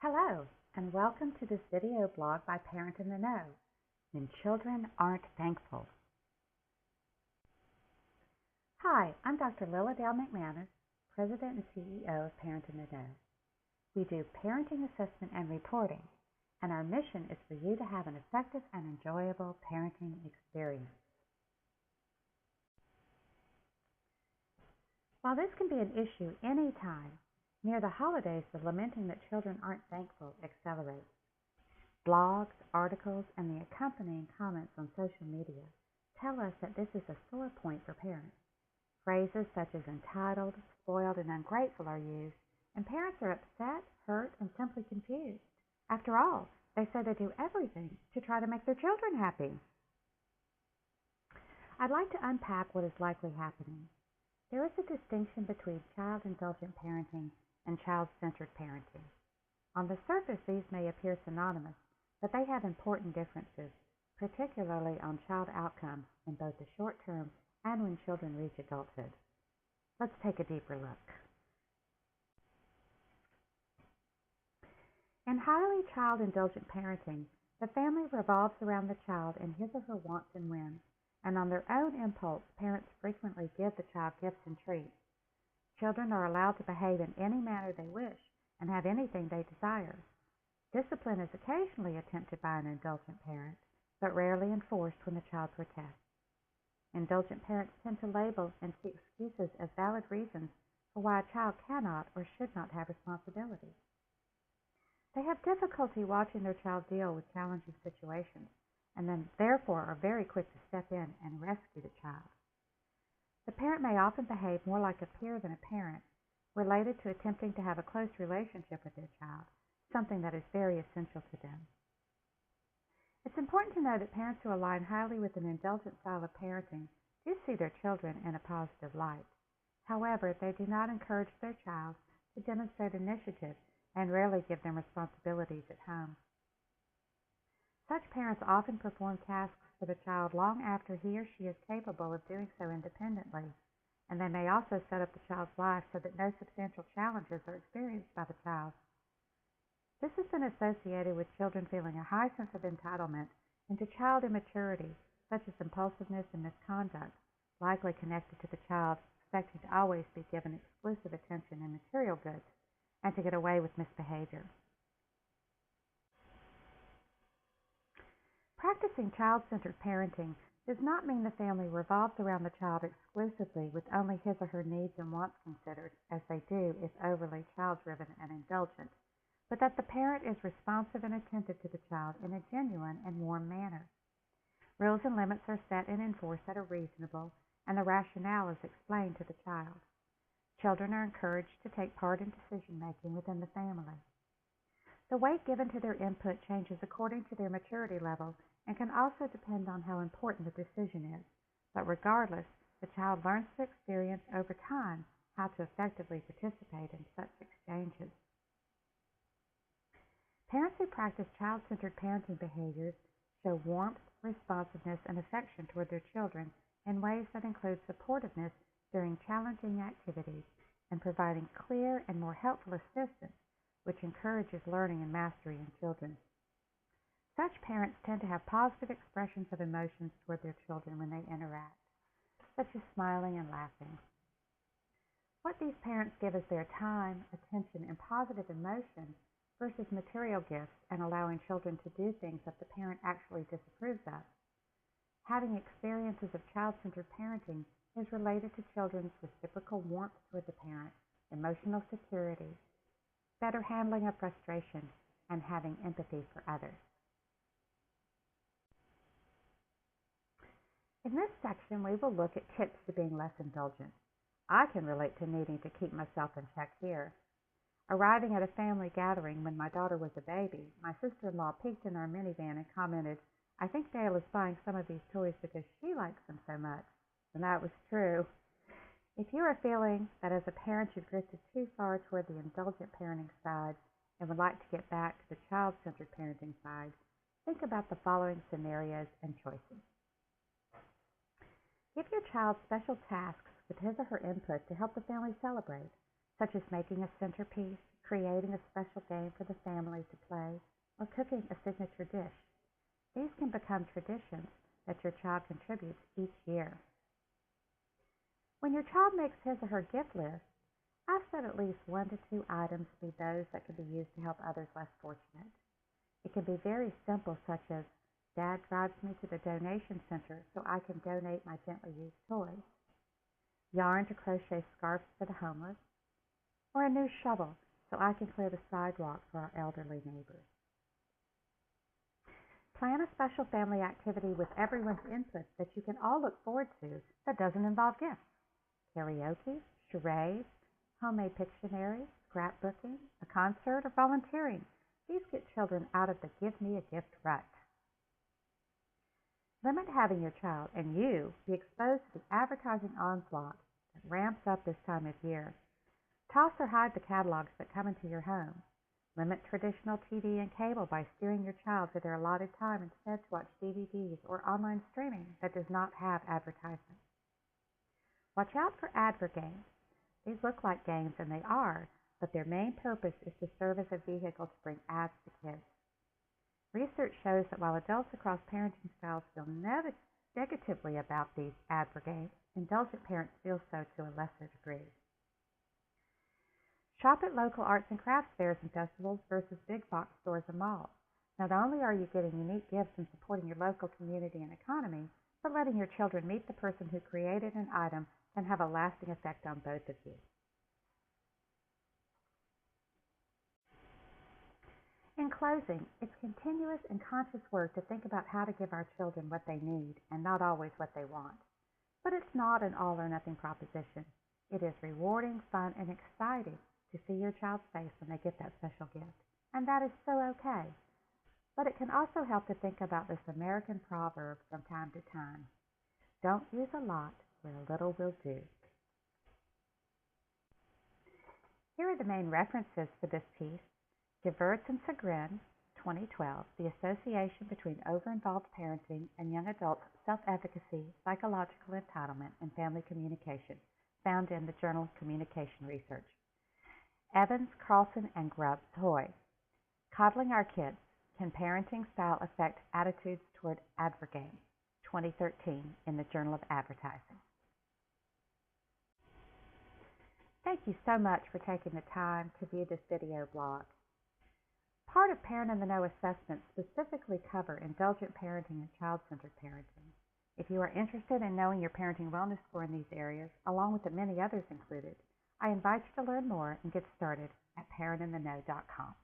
Hello, and welcome to this video blog by Parent in the Know, When Children Aren't Thankful. Hi, I'm Dr. Lilladale McManus, President and CEO of Parent in the Know. We do parenting assessment and reporting, and our mission is for you to have an effective and enjoyable parenting experience. While this can be an issue anytime, near the holidays, the lamenting that children aren't thankful accelerates. Blogs, articles, and the accompanying comments on social media tell us that this is a sore point for parents. Phrases such as entitled, spoiled, and ungrateful are used, and parents are upset, hurt, and simply confused. After all, they say they do everything to try to make their children happy. I'd like to unpack what is likely happening. There is a distinction between child-indulgent parenting and child-centered parenting. On the surface, these may appear synonymous, but they have important differences, particularly on child outcomes in both the short term and when children reach adulthood. Let's take a deeper look. In highly child-indulgent parenting, the family revolves around the child and his or her wants and whims, and on their own impulse, parents frequently give the child gifts and treats. Children are allowed to behave in any manner they wish and have anything they desire. Discipline is occasionally attempted by an indulgent parent, but rarely enforced when the child protests. Indulgent parents tend to label and see excuses as valid reasons for why a child cannot or should not have responsibility. They have difficulty watching their child deal with challenging situations, and then therefore are very quick to step in and rescue the child. The parent may often behave more like a peer than a parent, related to attempting to have a close relationship with their child, something that is very essential to them. It's important to know that parents who align highly with an indulgent style of parenting do see their children in a positive light. However, they do not encourage their child to demonstrate initiative and rarely give them responsibilities at home. Such parents often perform tasks for the child long after he or she is capable of doing so independently, and they may also set up the child's life so that no substantial challenges are experienced by the child. This has been associated with children feeling a high sense of entitlement and to child immaturity, such as impulsiveness and misconduct, likely connected to the child expecting to always be given exclusive attention and material goods, and to get away with misbehavior. Practicing child-centered parenting does not mean the family revolves around the child exclusively with only his or her needs and wants considered, as they do if overly child-driven and indulgent, but that the parent is responsive and attentive to the child in a genuine and warm manner. Rules and limits are set and enforced that are reasonable, and the rationale is explained to the child. Children are encouraged to take part in decision-making within the family. The weight given to their input changes according to their maturity level and can also depend on how important the decision is, but regardless, the child learns to experience over time how to effectively participate in such exchanges. Parents who practice child-centered parenting behaviors show warmth, responsiveness, and affection toward their children in ways that include supportiveness during challenging activities and providing clear and more helpful assistance, which encourages learning and mastery in children. Such parents tend to have positive expressions of emotions toward their children when they interact, such as smiling and laughing. What these parents give is their time, attention, and positive emotion versus material gifts and allowing children to do things that the parent actually disapproves of. Having experiences of child-centered parenting is related to children's reciprocal warmth toward the parent, emotional security, better handling of frustration, and having empathy for others. In this section, we will look at tips to being less indulgent. I can relate to needing to keep myself in check here. Arriving at a family gathering when my daughter was a baby, my sister-in-law peeked in our minivan and commented, "I think Dale is buying some of these toys because she likes them so much." And that was true. If you are feeling that as a parent you've drifted too far toward the indulgent parenting side and would like to get back to the child-centered parenting side, think about the following scenarios and choices. Give your child special tasks with his or her input to help the family celebrate. such as making a centerpiece, creating a special game for the family to play, or cooking a signature dish. These can become traditions that your child contributes each year. When your child makes his or her gift list, ask that at least 1 to 2 items be those that can be used to help others less fortunate. It can be very simple, such as, Dad drives me to the donation center so I can donate my gently used toys, yarn to crochet scarves for the homeless, or a new shovel so I can clear the sidewalk for our elderly neighbors. Plan a special family activity with everyone's input that you can all look forward to that doesn't involve gifts. Karaoke, charades, homemade Pictionary, scrapbooking, a concert, or volunteering. These get children out of the give me a gift rut. Limit having your child and you be exposed to the advertising onslaught that ramps up this time of year. Toss or hide the catalogs that come into your home. Limit traditional TV and cable by steering your child to their allotted time instead to watch DVDs or online streaming that does not have advertisements. Watch out for advert games. These look like games, and they are, but their main purpose is to serve as a vehicle to bring ads to kids. Research shows that while adults across parenting styles feel negatively about these advert games, indulgent parents feel so to a lesser degree. Shop at local arts and crafts fairs and festivals versus big box stores and malls. Not only are you getting unique gifts and supporting your local community and economy, but letting your children meet the person who created an item can have a lasting effect on both of you. In closing, it's continuous and conscious work to think about how to give our children what they need and not always what they want. But it's not an all or nothing proposition. It is rewarding, fun, and exciting to see your child's face when they get that special gift, and that is so okay. But it can also help to think about this American proverb from time to time. Don't use a lot where a little will do. Here are the main references for this piece. Gevirtz and Segrin, 2012, The Association Between Over-Involved Parenting and Young Adults' Self-Efficacy, Psychological Entitlement, and Family Communication, found in the Journal of Communication Research. Evans, Carlson, and Grubbs, Hoy, Coddling Our Kids, Can Parenting Style Affect Attitudes Toward Advert Games, 2013, in the Journal of Advertising. Thank you so much for taking the time to view this video blog. Part of Parent in the Know assessments specifically cover indulgent parenting and child-centered parenting. If you are interested in knowing your parenting wellness score in these areas, along with the many others included, I invite you to learn more and get started at parentintheknow.com.